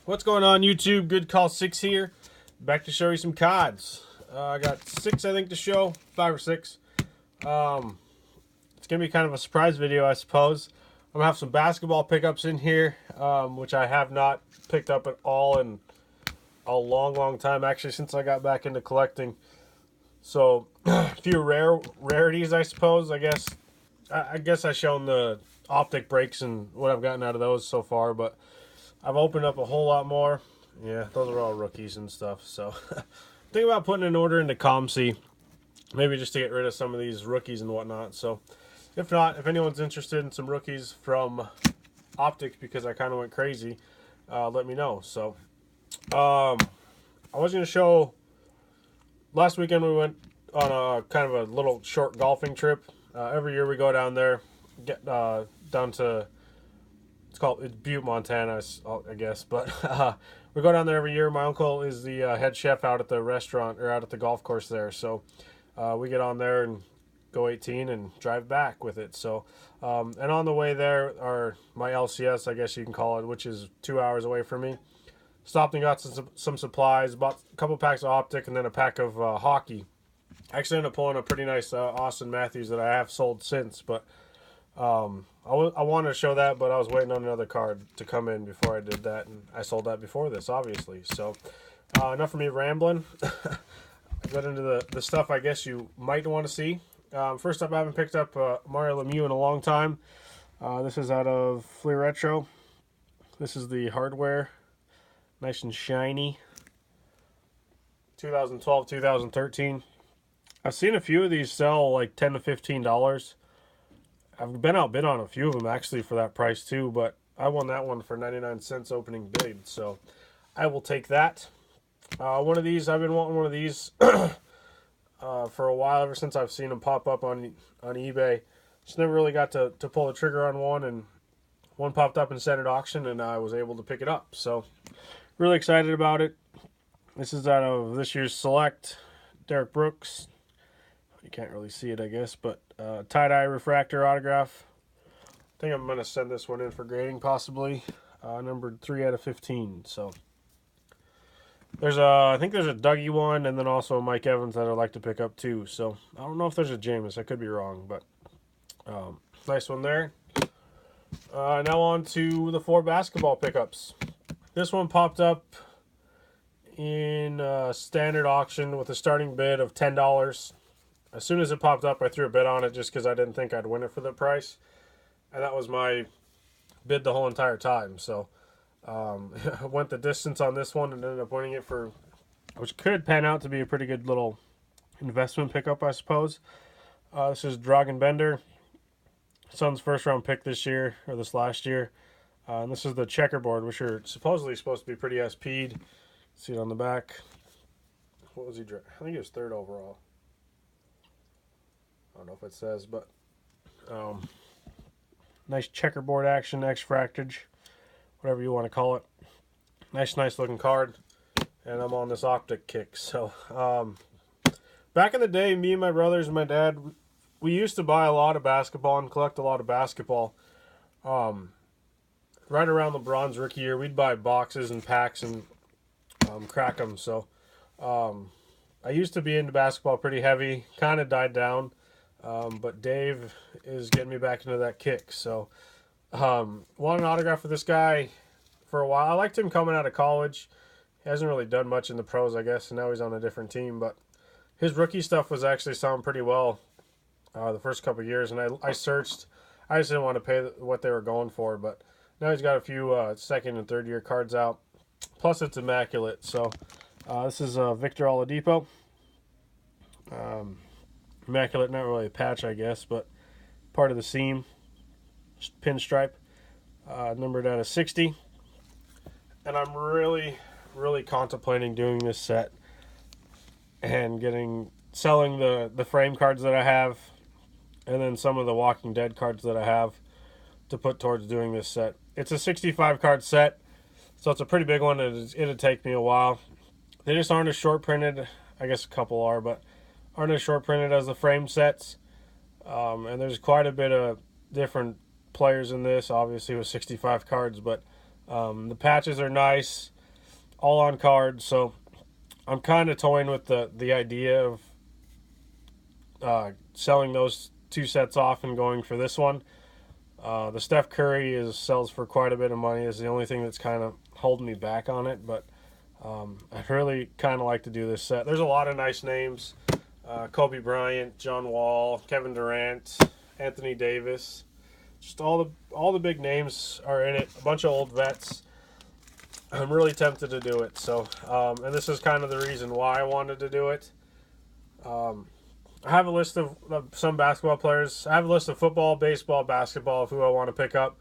What's going on, YouTube? Good Call 6 here. Back to show you some cards. I got 6, I think, to show. 5 or 6. It's going to be kind of a surprise video, I suppose. I'm going to have some basketball pickups in here, which I have not picked up at all in a long time, actually, since I got back into collecting. So, a few rarities, I suppose, I guess. I guess I've shown the optic breaks and what I've gotten out of those so far, but I've opened up a whole lot more. Yeah, those are all rookies and stuff. So, think about putting an order into ComC, maybe just to get rid of some of these rookies and whatnot. So, if not, if anyone's interested in some rookies from optics, because I kind of went crazy, let me know. So, I was going to show. Last weekend we went on a kind of a little short golfing trip. Every year we go down there, get down to it's Butte, Montana, I guess. But we go down there every year. My uncle is the head chef out at the restaurant or out at the golf course there. So we get on there and go 18 and drive back with it. So and on the way there are my LCS, I guess you can call it, which is 2 hours away from me. Stopped and got some supplies, bought a couple packs of optic and then a pack of hockey. Actually ended up pulling a pretty nice Austin Matthews that I have sold since, but I wanted to show that, but I was waiting on another card to come in before I did that, and I sold that before this, obviously. So enough of me rambling. I got into the stuff I guess you might want to see. First up, I haven't picked up Mario Lemieux in a long time. This is out of Fleer Retro. This is the hardware. Nice and shiny. 2012, 2013. I've seen a few of these sell like $10 to $15. I've been outbid on a few of them actually for that price too, but I won that one for 99 cents opening bid, so I will take that. One of these, I've been wanting one of these for a while, ever since I've seen them pop up on eBay. Just never really got to pull the trigger on one, and one popped up in standard auction, and I was able to pick it up. So really excited about it. This is out of this year's Select, Derek Brooks. You can't really see it, I guess, but Tye Dye refractor autograph. I think I'm going to send this one in for grading, possibly. Numbered 3 out of 15. So I think there's a Dougie one, and then also a Mike Evans that I'd like to pick up too. So I don't know if there's a Jameis. I could be wrong, but nice one there. Now on to the 4 basketball pickups. This one popped up in standard auction with a starting bid of $10. As soon as it popped up, I threw a bid on it just because I didn't think I'd win it for the price. And that was my bid the whole entire time. So I went the distance on this one and ended up winning it for, which could pan out to be a pretty good little investment pickup, I suppose. This is Dragan Bender, Suns' first round pick this year, or this last year. And this is the checkerboard, which are supposedly supposed to be pretty SP'd. See it on the back. What was he? I think he was 3rd overall. I don't know if it says, but nice checkerboard action, X-fractage, whatever you want to call it. Nice looking card. And I'm on this optic kick. So back in the day, me and my brothers and my dad, we used to buy a lot of basketball and collect a lot of basketball. Right around LeBron's rookie year, we'd buy boxes and packs and crack them. So I used to be into basketball pretty heavy, kind of died down. But Dave is getting me back into that kick. So wanted an autograph for this guy for a while. I liked him coming out of college. He hasn't really done much in the pros, I guess, and now he's on a different team. But his rookie stuff was actually selling pretty well the first couple of years. And I searched. I just didn't want to pay what they were going for. But now he's got a few second and third year cards out. Plus, it's immaculate. So this is Victor Oladipo. Immaculate, not really a patch, I guess, but part of the seam, pinstripe, numbered out of 60. And I'm really contemplating doing this set and selling the frame cards that I have, and then some of the Walking Dead cards that I have to put towards doing this set. It's a 65 card set, so it's a pretty big one. It'll take me a while. They just aren't as short printed. I guess a couple are, but aren't as short printed as the frame sets. And there's quite a bit of different players in this, obviously with 65 cards, but The patches are nice, all on card, so I'm kind of toying with the idea of selling those 2 sets off and going for this one. The Steph Curry sells for quite a bit of money. Is the only thing that's kind of holding me back on it, but I'd really kind of like to do this set. There's a lot of nice names. Kobe Bryant, John Wall, Kevin Durant, Anthony Davis. Just all the big names are in it. A bunch of old vets. I'm really tempted to do it. So, and this is kind of the reason why I wanted to do it. I have a list of some basketball players. I have a list of football, baseball, basketball of who I want to pick up.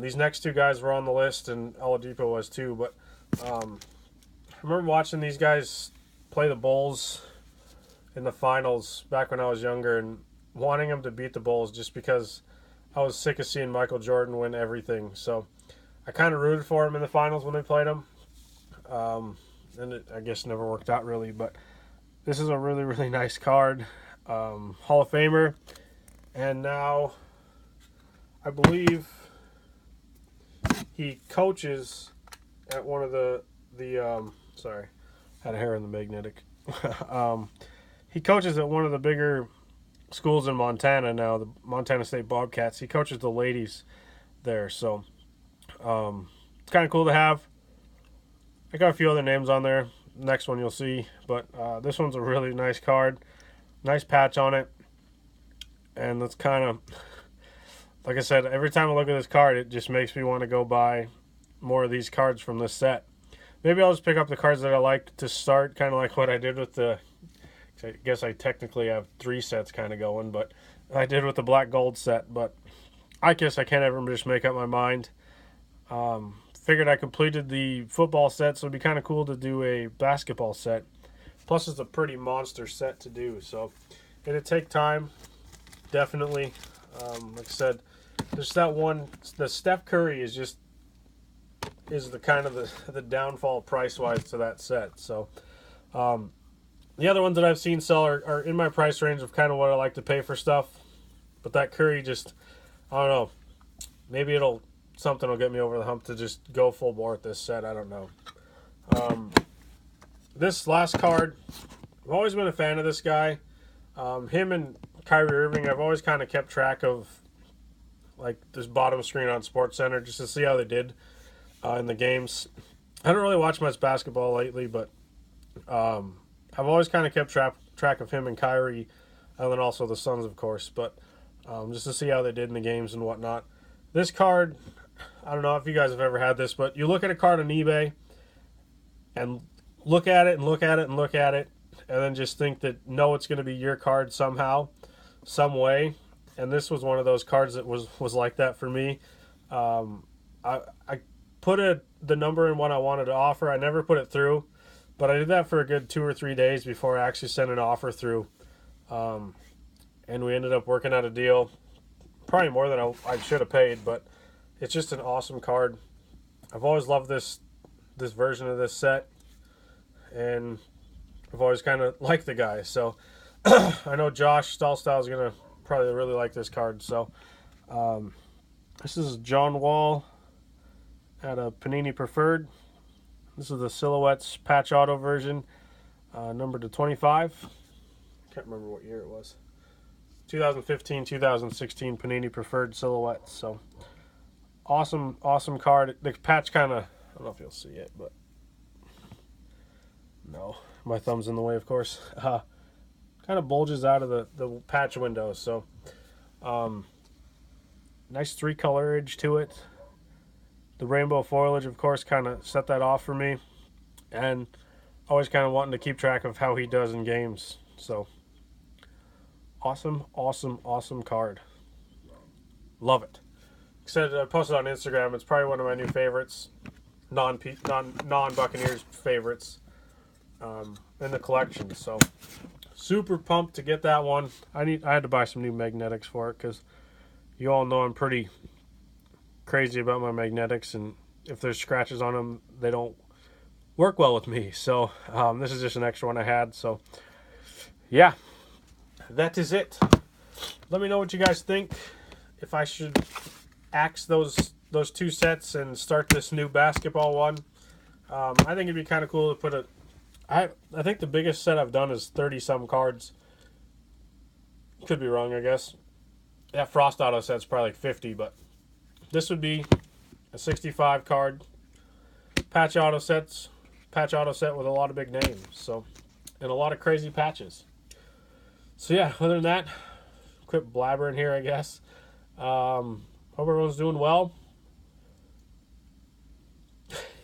These next 2 guys were on the list, and Oladipo was too. But I remember watching these guys play the Bulls in the finals back when I was younger, and wanting them to beat the Bulls just because I was sick of seeing Michael Jordan win everything. So I kind of rooted for him in the finals when they played him. And it, I guess, never worked out really. But this is a really, really nice card. Hall of Famer. And now I believe he coaches at one of the sorry, had a hair in the magnetic. He coaches at one of the bigger schools in Montana now, the Montana State Bobcats. He coaches the ladies there, so it's kind of cool to have. I got a few other names on there. Next one you'll see, but this one's a really nice card. Nice patch on it, and that's kind of, like I said, every time I look at this card, it just makes me want to go buy more of these cards from this set. Maybe I'll just pick up the cards that I like to start, kind of like what I did with the, I guess I technically have 3 sets kind of going, but I did with the black gold set. But I guess I can't ever just make up my mind. Figured I completed the football set, so it'd be kind of cool to do a basketball set. Plus, it's a pretty monster set to do, so it'd take time, definitely. Like I said, just that one, the Steph Curry is the kind of the downfall price-wise to that set. So, the other ones that I've seen sell are in my price range of kind of what I like to pay for stuff. But that Curry just, I don't know. Maybe something will get me over the hump to just go full bore with this set. I don't know. This last card, I've always been a fan of this guy. Him and Kyrie Irving, I've always kind of kept track of, like, this bottom screen on SportsCenter just to see how they did in the games. I don't really watch much basketball lately, but I've always kind of kept track of him and Kyrie, and then also the Suns, of course, but just to see how they did in the games and whatnot. This card, I don't know if you guys have ever had this, but you look at a card on eBay and look at it and look at it and look at it, and then just think that, no, it's going to be your card somehow, some way. And this was one of those cards that was like that for me. I put the number in what I wanted to offer. I never put it through, but I did that for a good 2 or 3 days before I actually sent an offer through. And we ended up working out a deal, probably more than I should have paid, but it's just an awesome card. I've always loved this version of this set, and I've always kind of liked the guy. So I know Josh Stallstyle is going to probably really like this card. So this is John Wall at a Panini Preferred. This is the Silhouettes Patch Auto version, numbered to 25. Can't remember what year it was. 2015, 2016 Panini Preferred Silhouettes. So awesome card. The patch kind of, I don't know if you'll see it, but no, my thumb's in the way, of course. Kind of bulges out of the patch window. So nice 3-color edge to it. The rainbow foliage, of course, kind of set that off for me, and always kind of wanting to keep track of how he does in games. So awesome card. Love it. Like I said, I posted on Instagram. It's probably one of my new favorites, non-Buccaneers favorites in the collection. So super pumped to get that one. I had to buy some new magnetics for it because you all know I'm pretty crazy about my magnetics, and if there's scratches on them, they don't work well with me. So this is just an extra one I had. So yeah, that is it. Let me know what you guys think. If I should axe those those two sets and start this new basketball one. I think it'd be kind of cool to put a. I think the biggest set I've done is 30-some cards. Could be wrong, I guess. That Frost Auto set's probably like 50, but this would be a 65 card patch auto set with a lot of big names. So, and a lot of crazy patches. So yeah, other than that, quit blabbering here, I guess. Hope everyone's doing well.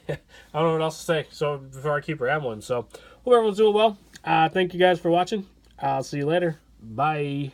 I don't know what else to say. So before I keep rambling, so hope everyone's doing well. Thank you guys for watching. I'll see you later. Bye.